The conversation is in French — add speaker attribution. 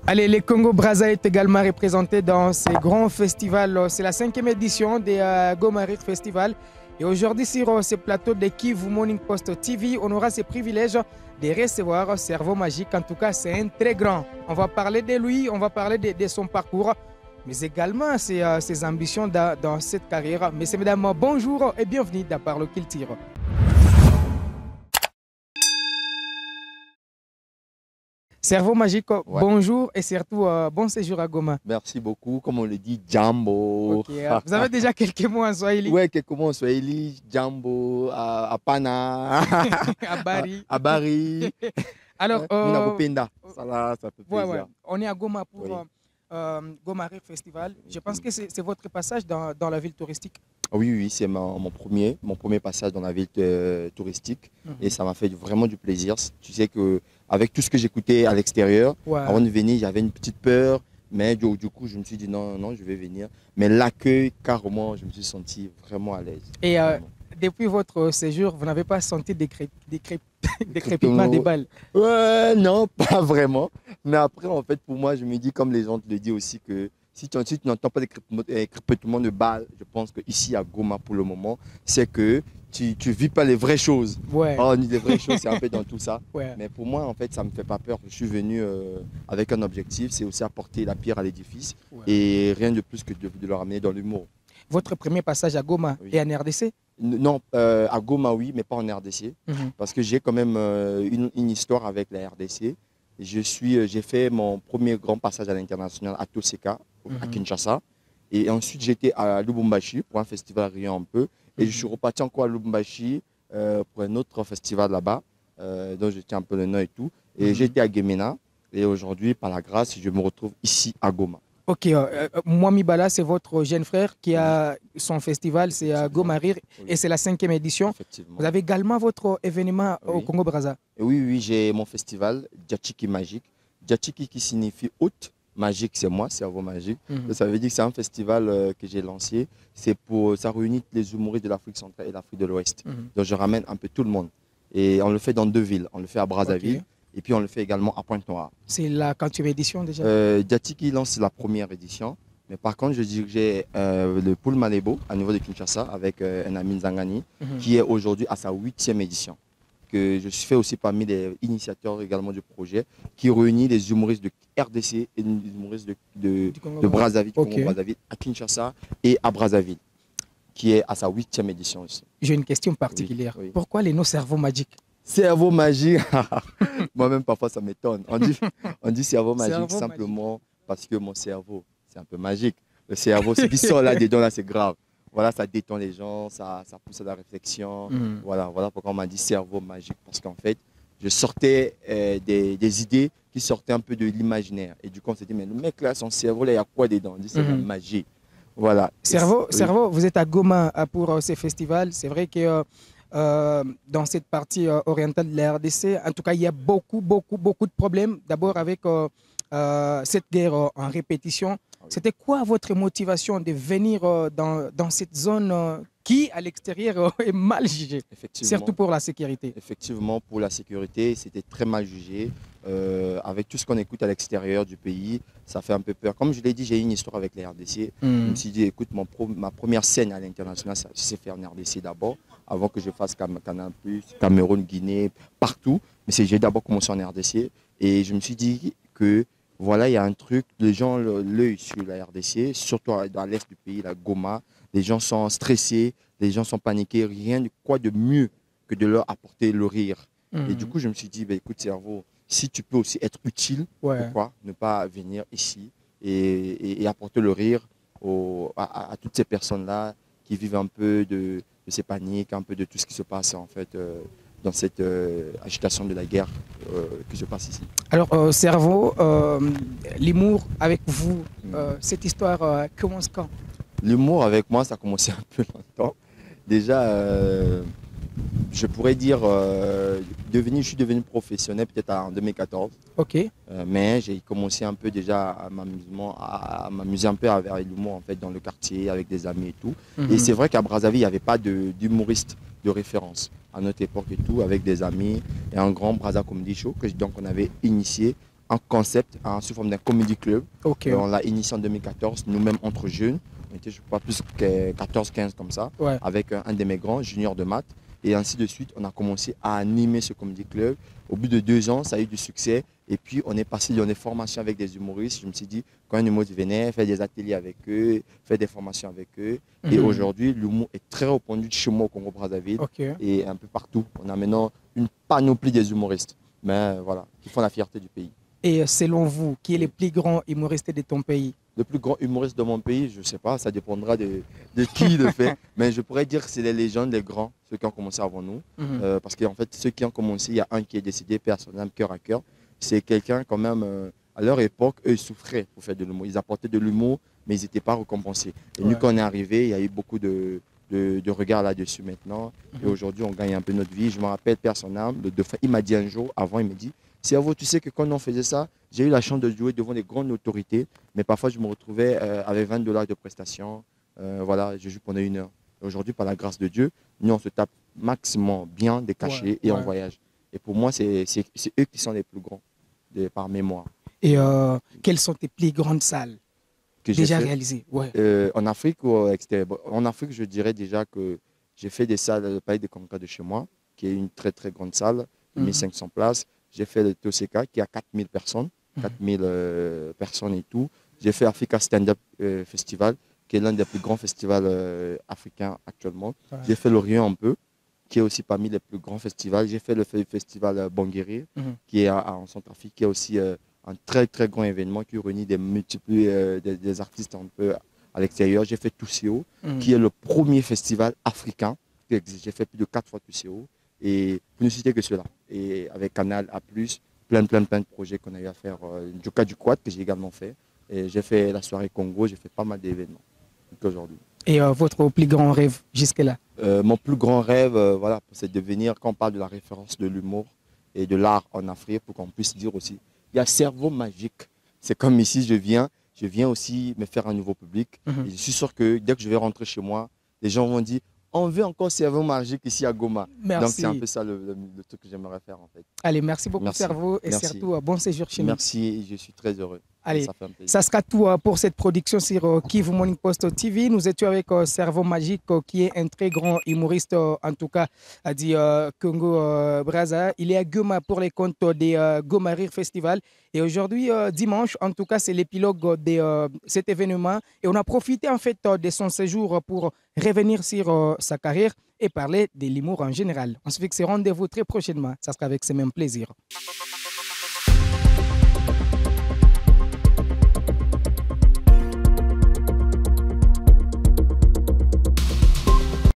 Speaker 1: Allez, le Congo-Brazza est également représenté dans ces grands festivals. C'est la 5e édition des Goma Rire Festival. Et aujourd'hui, sur ce plateau de Kivu Morning Post TV, on aura ce privilège de recevoir Cerveau Magique. En tout cas, c'est un très grand. On va parler de lui, on va parler de son parcours, mais également ses ambitions dans cette carrière. Messieurs, mesdames, bonjour et bienvenue dans Parle qu'il tire. Cerveau Magique, ouais. Bonjour et surtout bon séjour à Goma.
Speaker 2: Merci beaucoup. Comme on le dit, Jambo.
Speaker 1: Okay, vous avez déjà quelques mots en Swahili?
Speaker 2: Oui, quelques mots en Swahili. Jambo, Apana,
Speaker 1: Abari.
Speaker 2: Abari.
Speaker 1: Alors,
Speaker 2: ça fait plaisir.
Speaker 1: Ouais. On est à Goma pour Goma Rire Festival. Je pense que c'est votre passage dans la ville touristique.
Speaker 2: Oui, c'est mon premier passage dans la ville touristique. Et ça m'a fait vraiment du plaisir. Tu sais qu'avec tout ce que j'écoutais à l'extérieur, avant de venir, j'avais une petite peur. Mais du coup, je me suis dit non, je vais venir. Mais l'accueil, carrément, je me suis senti vraiment à l'aise.
Speaker 1: Et depuis votre séjour, vous n'avez pas senti des crépitements des balles?
Speaker 2: Ouais, non, pas vraiment. Mais après, en fait, pour moi, je me dis, comme les gens te le disent aussi, que si tu n'entends pas des crépitements de balles, je pense qu'ici à Goma, pour le moment, c'est que tu ne vis pas les vraies choses.
Speaker 1: Ouais.
Speaker 2: Oh, les vraies choses, c'est un peu dans tout ça.
Speaker 1: Ouais.
Speaker 2: Mais pour moi, en fait, ça ne me fait pas peur. Je suis venu avec un objectif, c'est aussi apporter la pierre à l'édifice. Ouais. Et rien de plus que de leur amener dans l'humour.
Speaker 1: Votre premier passage à Goma est en RDC?
Speaker 2: Non, à Goma, oui, mais pas en RDC. Parce que j'ai quand même une histoire avec la RDC. J'ai fait mon premier grand passage à l'international à Toseka, à Kinshasa. Et ensuite, j'étais à Lubumbashi pour un festival riant un peu. Et je suis reparti encore à Lubumbashi pour un autre festival là-bas, dont je tiens un peu le nom et tout. Et j'étais à Gemena. Et aujourd'hui, par la grâce, je me retrouve ici à Goma.
Speaker 1: Ok, Mwami Bala, c'est votre jeune frère qui a son festival, c'est à Goma Rire, et c'est la 5e édition. Vous avez également votre événement au Congo-Brazza.
Speaker 2: Oui, j'ai mon festival, Djatchiki Magique. Djatchiki qui signifie hôte, magique c'est moi, Cerveau Magique. Ça veut dire que c'est un festival que j'ai lancé. Ça réunit les humoristes de l'Afrique centrale et l'Afrique de l'Ouest. Donc je ramène un peu tout le monde. Et on le fait dans 2 villes. On le fait à Brazzaville. Et puis on le fait également à Pointe-Noire.
Speaker 1: C'est la 40e édition déjà?
Speaker 2: Djatchiki lance la première édition. Mais par contre, je dirigeais le Pool Malebo à niveau de Kinshasa avec un ami Nzangani qui est aujourd'hui à sa 8e édition. Que je fais aussi parmi les initiateurs également du projet qui réunit les humoristes de RDC et les humoristes de Brazzaville, Congo-Brazzaville à Kinshasa et à Brazzaville qui est à sa 8e édition aussi.
Speaker 1: J'ai une question particulière. Oui. Pourquoi les noms Cerveau Magique?
Speaker 2: Cerveau magique, moi-même parfois ça m'étonne. On dit cerveau magique simplement parce que mon cerveau, c'est un peu magique. Le cerveau, ce qui sort là-dedans, là, c'est grave. Voilà, ça détend les gens, ça pousse à la réflexion. Voilà pourquoi on m'a dit cerveau magique. Parce qu'en fait, je sortais des idées qui sortaient un peu de l'imaginaire. Et du coup, on s'est dit, mais le mec là, son cerveau, là, il y a quoi dedans? On dit, c'est la magie. Voilà.
Speaker 1: Cerveau, vous êtes à Goma pour ces festivals. C'est vrai que dans cette partie orientale de la RDC, en tout cas, il y a beaucoup de problèmes. D'abord avec cette guerre en répétition. C'était quoi votre motivation de venir dans cette zone qui, à l'extérieur, est mal jugée, surtout pour la sécurité?
Speaker 2: Effectivement, pour la sécurité, c'était très mal jugé. Avec tout ce qu'on écoute à l'extérieur du pays, ça fait un peu peur. Comme je l'ai dit, j'ai une histoire avec les RDC. Je me suis dit, écoute, ma première scène à l'international, ça s'est fait en RDC d'abord, avant que je fasse Canal+, Cameroun, Guinée, partout. Mais j'ai d'abord commencé en RDC. Et je me suis dit que voilà, il y a un truc, les gens l'œil sur la RDC, surtout dans l'est du pays, la Goma. Les gens sont stressés, les gens sont paniqués. Rien de quoi de mieux que de leur apporter le rire. Et du coup, je me suis dit, écoute, Cerveau, si tu peux aussi être utile, pourquoi ne pas venir ici et apporter le rire à toutes ces personnes-là qui vivent un peu de ces paniques, un peu de tout ce qui se passe en fait dans cette agitation de la guerre qui se passe ici.
Speaker 1: Alors, Cerveau, l'humour avec vous, cette histoire commence quand?
Speaker 2: L'humour avec moi, ça a commencé un peu longtemps. Déjà, je pourrais dire, je suis devenu professionnel peut-être en 2014.
Speaker 1: Ok.
Speaker 2: Mais j'ai commencé un peu déjà à m'amuser un peu avec l'humour en fait, dans le quartier, avec des amis et tout. Et c'est vrai qu'à Brazzaville, il n'y avait pas d'humoriste de référence à notre époque et tout, avec des amis et un grand Brazza Comedy Show que donc on avait initié un concept sous forme d'un comedy club.
Speaker 1: Ok.
Speaker 2: On l'a initié en 2014, nous-mêmes entre jeunes. On était, je crois, plus que 14-15 comme ça,
Speaker 1: Ouais.
Speaker 2: avec un de mes grands, junior de maths. Et ainsi de suite, on a commencé à animer ce comedy club. Au bout de 2 ans, ça a eu du succès. Et puis, on est passé dans des formations avec des humoristes. Je me suis dit, quand un humoriste venait, faire des ateliers avec eux, faire des formations avec eux. Et aujourd'hui, l'humour est très répandu chez moi au Congo-Brazzaville et un peu partout. On a maintenant une panoplie des humoristes, mais voilà, qui font la fierté du pays.
Speaker 1: Et selon vous, qui est le plus grand humoriste de ton pays?
Speaker 2: Le plus grand humoriste de mon pays, je ne sais pas, ça dépendra de qui le fait. Mais je pourrais dire que c'est les légendes, les grands, ceux qui ont commencé avant nous. Parce qu'en fait, ceux qui ont commencé, il y a un qui est décédé, père son âme, cœur à cœur. C'est quelqu'un quand même, à leur époque, eux, ils souffraient pour faire de l'humour. Ils apportaient de l'humour, mais ils n'étaient pas récompensés. Et nous, quand on est arrivé, il y a eu beaucoup de regards là-dessus maintenant. Et aujourd'hui, on gagne un peu notre vie. Je me rappelle, père son âme, le dauphin, il m'a dit un jour, avant, il m'a dit, Cerveau, tu sais que quand on faisait ça, j'ai eu la chance de jouer devant des grandes autorités, mais parfois je me retrouvais avec $20 de prestations. Voilà, je joue pendant 1 heure. Aujourd'hui, par la grâce de Dieu, nous on se tape maximum bien des cachets et on voyage. Et pour moi, c'est eux qui sont les plus grands par mémoire.
Speaker 1: Et quelles sont tes plus grandes salles
Speaker 2: que
Speaker 1: déjà réalisées?
Speaker 2: En Afrique ou extérieur? En Afrique, je dirais déjà que j'ai fait des salles au Palais des Congrès de chez moi, qui est une très très grande salle, de 1500 places. J'ai fait le Toseka qui a 4000 personnes, 4000 personnes et tout. J'ai fait Africa Stand-Up Festival, qui est l'un des plus grands festivals africains actuellement. J'ai fait l'Orient un peu, qui est aussi parmi les plus grands festivals. J'ai fait le festival Banguéré, qui est en Centrafrique, qui est aussi un très très grand événement qui réunit des multiples des artistes un peu à l'extérieur. J'ai fait Tousseo, qui est le premier festival africain qui existe. J'ai fait plus de 4 fois Tousseo. Et pour ne citer que cela. Et avec Canal A+, plein de projets qu'on a eu à faire. Joka du Quad que j'ai également fait. Et j'ai fait la soirée Congo, j'ai fait pas mal d'événements aujourd'hui.
Speaker 1: Et votre plus grand rêve jusque-là?
Speaker 2: Mon plus grand rêve, voilà, c'est de devenir, quand on parle de la référence de l'humour et de l'art en Afrique, pour qu'on puisse dire aussi, il y a cerveau magique. C'est comme ici, je viens aussi me faire un nouveau public. Et je suis sûr que dès que je vais rentrer chez moi, les gens vont dire, on veut encore Cerveau magique ici à Goma.
Speaker 1: Merci.
Speaker 2: Donc c'est un peu ça le truc que j'aimerais faire en fait.
Speaker 1: Allez, merci beaucoup Cerveau et surtout bon séjour chez nous.
Speaker 2: Merci, je suis très heureux.
Speaker 1: Allez, ça sera tout pour cette production sur Kivu Morning Post TV. Nous étions avec Cerveau Magique qui est un très grand humoriste, en tout cas du Congo Brazza. Il est à Goma pour les comptes des Goma Rire Festival. Et aujourd'hui, dimanche, en tout cas, c'est l'épilogue de cet événement. Et on a profité en fait de son séjour pour revenir sur sa carrière et parler de l'humour en général. On se fixe rendez-vous très prochainement. Ça sera avec ce même plaisir.